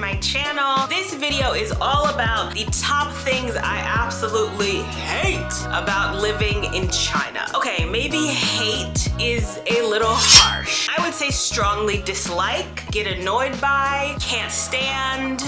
my channel. This video is all about the top things I absolutely hate about living in China. Okay, maybe hate is a little harsh. I would say strongly dislike, get annoyed by, can't stand.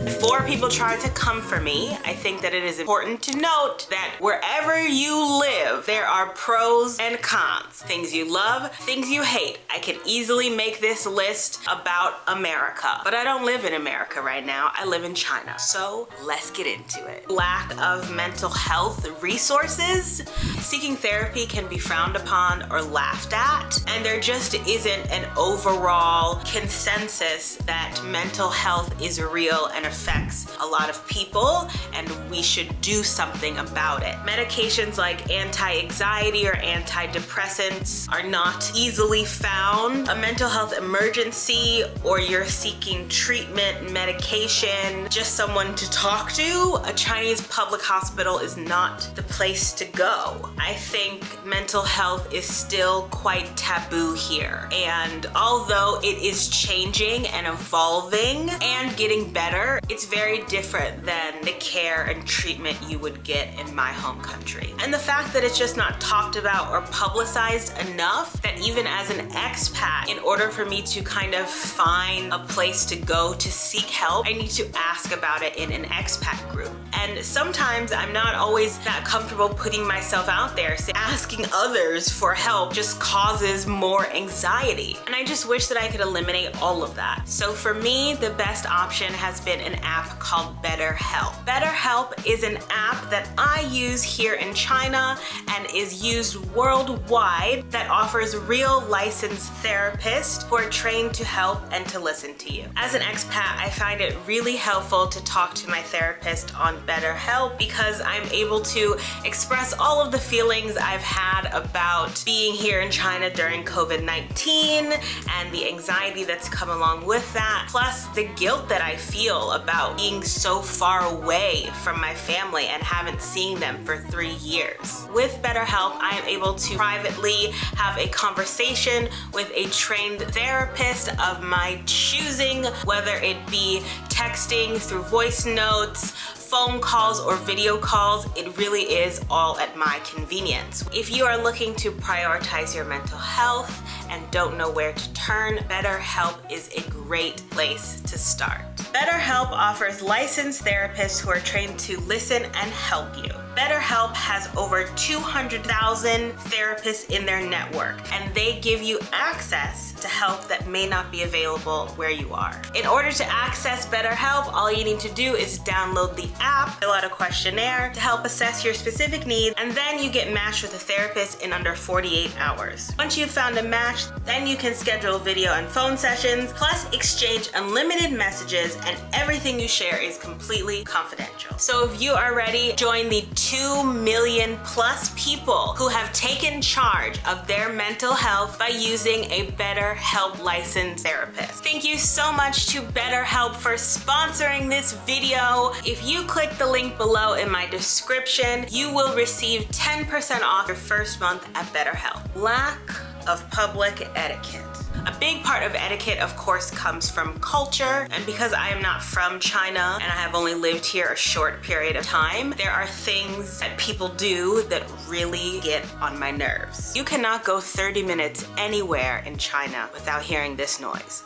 Before people try to come for me, I think that it is important to note that wherever you live, there are pros and cons. Things you love, things you hate. I could easily make this list about America, but I don't live in America right now. I live in China. So let's get into it. Lack of mental health resources. Seeking therapy can be frowned upon or laughed at, and there just isn't an overall consensus that mental health is real and affects a lot of people, and we should do something about it. Medications like anti-anxiety or antidepressants are not easily found. A mental health emergency, or you're seeking treatment, medication, just someone to talk to, a Chinese public hospital is not the place to go. I think mental health is still quite taboo here, and although it is changing and evolving and getting better, it's very different than the care and treatment you would get in my home country. And the fact that it's just not talked about or publicized enough that even as an expat, in order for me to kind of find a place to go to seek help, I need to ask about it in an expat group. And sometimes I'm not always that comfortable putting myself out there, so asking others for help just causes more anxiety. And I just wish that I could eliminate all of that. So for me, the best option has been an app called BetterHelp. BetterHelp is an app that I use here in China and is used worldwide that offers real licensed therapists who are trained to help and to listen to you. As an expat, I find it really helpful to talk to my therapist on BetterHelp because I'm able to express all of the feelings I've had about being here in China during COVID-19 and the anxiety that's come along with that, plus the guilt that I feel about being so far away from my family and haven't seen them for 3 years. With BetterHelp, I am able to privately have a conversation with a trained therapist of my choosing, whether it be texting through voice notes, phone calls, or video calls. It really is all at my convenience. If you are looking to prioritize your mental health and don't know where to turn, BetterHelp is a great place to start. BetterHelp offers licensed therapists who are trained to listen and help you. BetterHelp has over 200,000 therapists in their network, and they give you access to help that may not be available where you are. In order to access BetterHelp, all you need to do is download the app, fill out a questionnaire to help assess your specific needs, and then you get matched with a therapist in under 48 hours. Once you've found a match, then you can schedule video and phone sessions, plus exchange unlimited messages, and everything you share is completely confidential. So if you are ready, join the 2 million plus people who have taken charge of their mental health by using a BetterHelp licensed therapist. Thank you so much to BetterHelp for sponsoring this video. If you click the link below in my description, you will receive 10% off your first month at BetterHelp. Lack of public etiquette. A big part of etiquette, of course, comes from culture, and because I am not from China and I have only lived here a short period of time, there are things that people do that really get on my nerves. You cannot go 30 minutes anywhere in China without hearing this noise.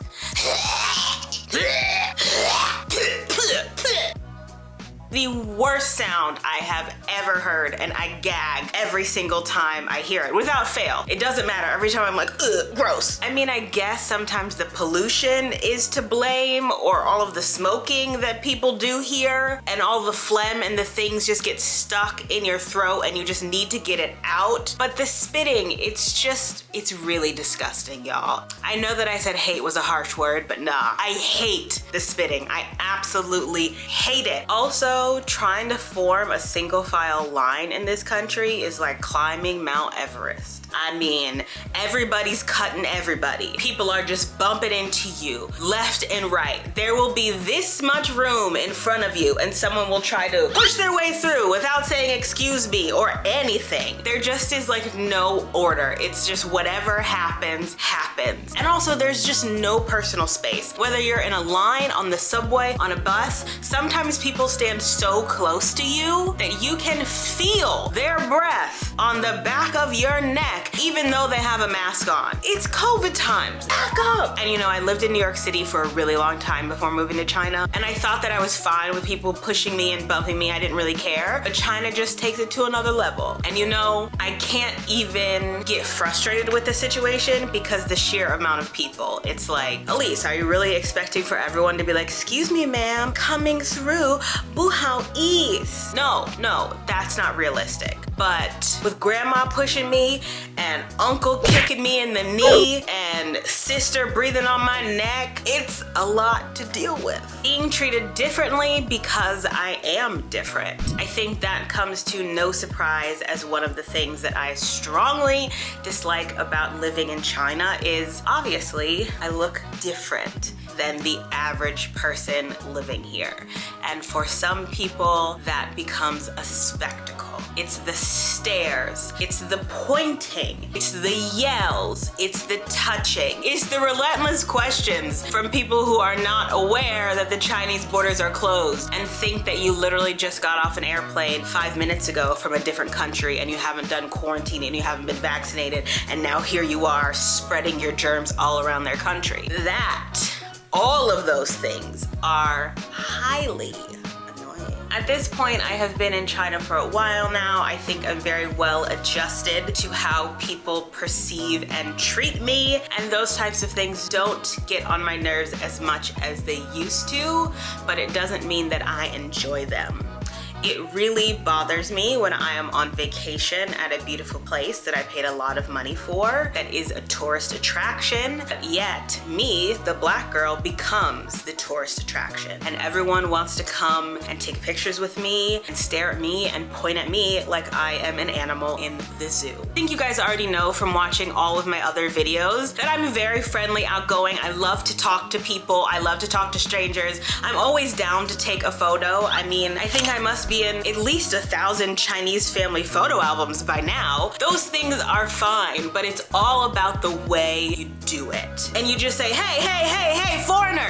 The worst sound I have ever heard, and I gag every single time I hear it, without fail. It doesn't matter. Every time I'm like, ugh, gross. I mean, I guess sometimes the pollution is to blame, or all of the smoking that people do here, and all the phlegm and the things just get stuck in your throat and you just need to get it out. But the spitting, it's really disgusting, y'all. I know that I said hate was a harsh word, but nah, I hate the spitting. I absolutely hate it. Also, Also, trying to form a single file line in this country is like climbing Mount Everest. I mean, everybody's cutting everybody. People are just bumping into you left and right. There will be this much room in front of you and someone will try to push their way through without saying excuse me or anything. There just is like no order. It's just whatever happens, happens. And also there's just no personal space. Whether you're in a line, on the subway, on a bus, sometimes people stand so close to you that you can feel their breath on the back of your neck even though they have a mask on. It's COVID times. Back up! And you know, I lived in New York City for a really long time before moving to China, and I thought that I was fine with people pushing me and bumping me. I didn't really care. But China just takes it to another level. And you know, I can't even get frustrated with the situation because the sheer amount of people. It's like, Aleese, are you really expecting for everyone to be like, excuse me, ma'am, coming through, bu hao is? No, that's not realistic. But with grandma pushing me and uncle kicking me in the knee and sister breathing on my neck, it's a lot to deal with. Being treated differently because I am different. I think that comes to no surprise, as one of the things that I strongly dislike about living in China is obviously I look different than the average person living here. And for some people, that becomes a spectacle. It's the stares, it's the pointing, it's the yells, it's the touching, it's the relentless questions from people who are not aware that the Chinese borders are closed and think that you literally just got off an airplane 5 minutes ago from a different country and you haven't done quarantine and you haven't been vaccinated, and now here you are spreading your germs all around their country. All of those things are highly annoying. At this point, I have been in China for a while now. I think I'm very well adjusted to how people perceive and treat me, and those types of things don't get on my nerves as much as they used to, but it doesn't mean that I enjoy them. It really bothers me when I am on vacation at a beautiful place that I paid a lot of money for, that is a tourist attraction, but yet me, the black girl, becomes the tourist attraction. And everyone wants to come and take pictures with me and stare at me and point at me like I am an animal in the zoo. I think you guys already know from watching all of my other videos that I'm very friendly, outgoing. I love to talk to people. I love to talk to strangers. I'm always down to take a photo. I mean, I think I must be in at least 1,000 Chinese family photo albums by now. Those things are fine, but it's all about the way you do it. And you just say, hey, foreigner,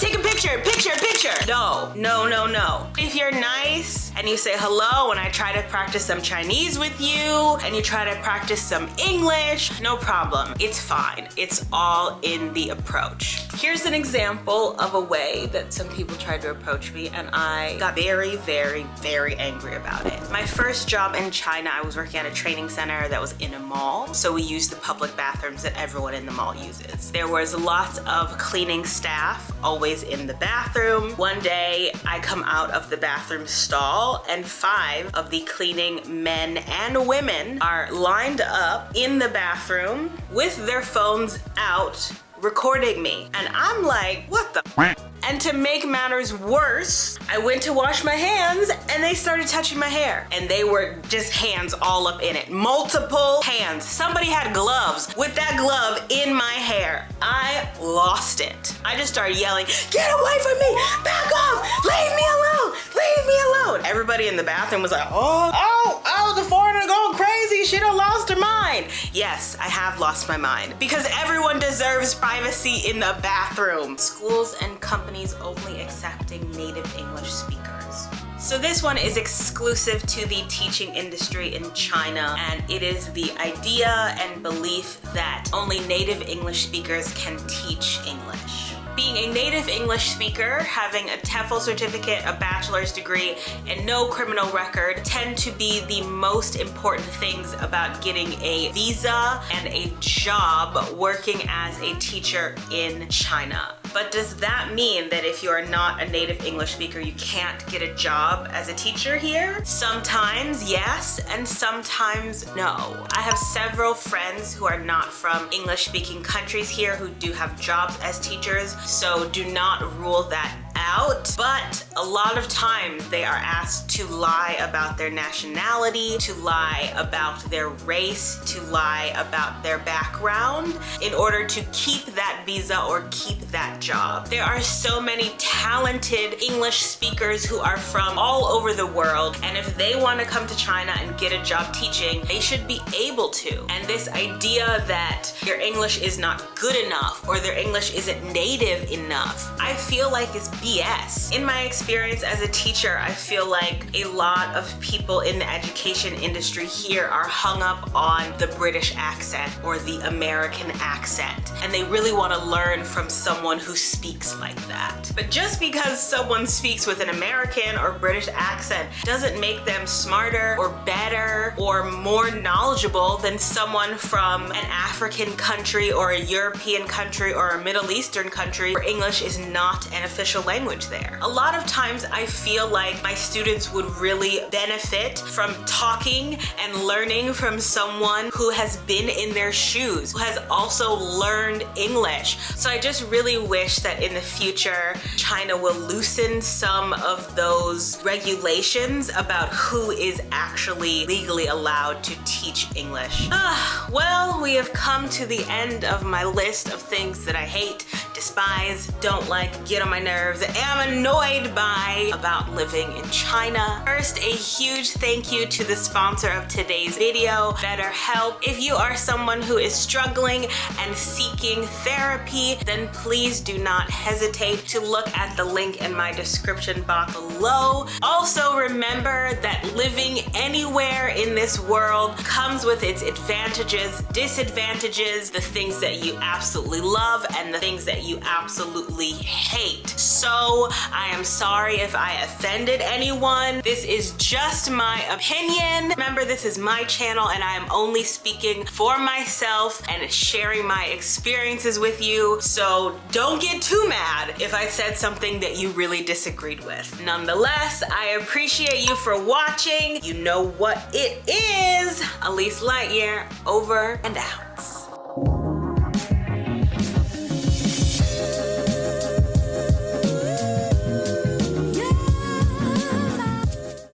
take a picture. No. If you're nice and you say hello and I try to practice some Chinese with you and you try to practice some English, no problem. It's fine. It's all in the approach. Here's an example of a way that some people tried to approach me and I got very, very, very angry about it. My first job in China, I was working at a training center that was in a mall, so we used the public bathrooms that everyone in the mall uses. There was lots of cleaning staff always in the bathroom. One day I come out of the bathroom stall and 5 of the cleaning men and women are lined up in the bathroom with their phones out recording me. And I'm like, what the f? And to make matters worse, I went to wash my hands and they started touching my hair. And they were just hands all up in it. Multiple hands. Somebody had gloves with that glove in my hair. I lost it. I just started yelling, get away from me, back off, leave me alone, leave me alone. Everybody in the bathroom was like, oh, the foreigner going crazy, she done lost her mind. Yes, I have lost my mind because everyone deserves privacy in the bathroom. Schools and companies only accepting native English speakers. So this one is exclusive to the teaching industry in China, and it is the idea and belief that only native English speakers can teach English. Being a native English speaker, having a TEFL certificate, a bachelor's degree, and no criminal record tend to be the most important things about getting a visa and a job working as a teacher in China. But does that mean that if you are not a native English speaker, you can't get a job as a teacher here? Sometimes yes, and sometimes no. I have several friends who are not from English-speaking countries here who do have jobs as teachers, so do not rule that out, but a lot of times they are asked to lie about their nationality, to lie about their race, to lie about their background in order to keep that visa or keep that job. There are so many talented English speakers who are from all over the world, and if they want to come to China and get a job teaching, they should be able to. And this idea that your English is not good enough or their English isn't native enough, I feel like is BS. In my experience as a teacher, I feel like a lot of people in the education industry here are hung up on the British accent or the American accent, and they really want to learn from someone who speaks like that. But just because someone speaks with an American or British accent doesn't make them smarter or better or more knowledgeable than someone from an African country or a European country or a Middle Eastern country where English is not an official language there. A lot of times I feel like my students would really benefit from talking and learning from someone who has been in their shoes, who has also learned English. So I just really wish that in the future, China will loosen some of those regulations about who is actually legally allowed to teach English. Well, we have come to the end of my list of things that I hate, despise, don't like, get on my nerves, am annoyed by about living in China. First, a huge thank you to the sponsor of today's video, BetterHelp. If you are someone who is struggling and seeking therapy, then please do not hesitate to look at the link in my description box below. Also, remember that living anywhere in this world comes with its advantages, disadvantages, the things that you absolutely love and the things that you absolutely hate. So I am sorry if I offended anyone. This is just my opinion. Remember, this is my channel and I am only speaking for myself and sharing my experiences with you. So don't get too mad if I said something that you really disagreed with. Nonetheless, I appreciate you for watching. You know what it is. Aleese Lightyear, over and out.